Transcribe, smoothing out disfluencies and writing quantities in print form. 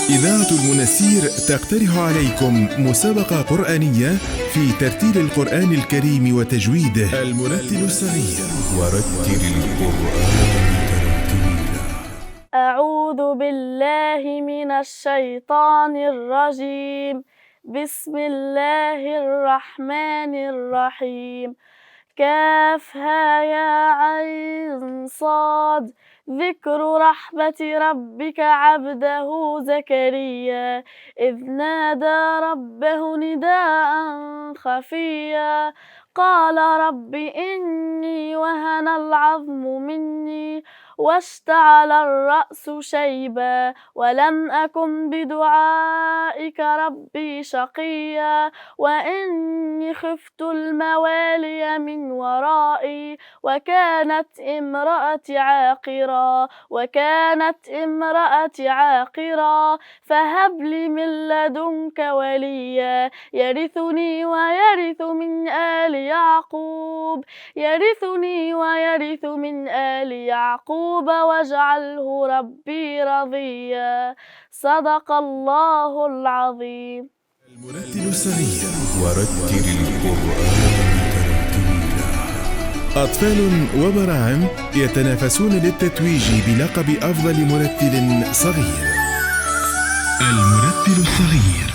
إذاعة المنسير تقترح عليكم مسابقة قرآنية في ترتيل القرآن الكريم وتجويده. المرتل الصغير، ورتل القرآن ترتيلا. أعوذ بالله من الشيطان الرجيم. بسم الله الرحمن الرحيم. كافها يا عين صاد. ذكر رحمة ربك عبده زكريا إذ نادى ربه نداء خفيا قال رب إني وهن العظم مني واشتعل الرأس شيبا ولم أكن بدعائك ربي شقيا وإني خفت الموالي من ورائي وكانت امرأتي عاقرا فهب لي من لدنك وليا يرثني ويرث من آل يعقوب واجعله ربي رضيا. صدق الله العظيم. المرتل الصغير، ورتل القرآن ترتيلا. أطفال وبراعم يتنافسون للتتويج بلقب أفضل مرتل صغير. المرتل الصغير.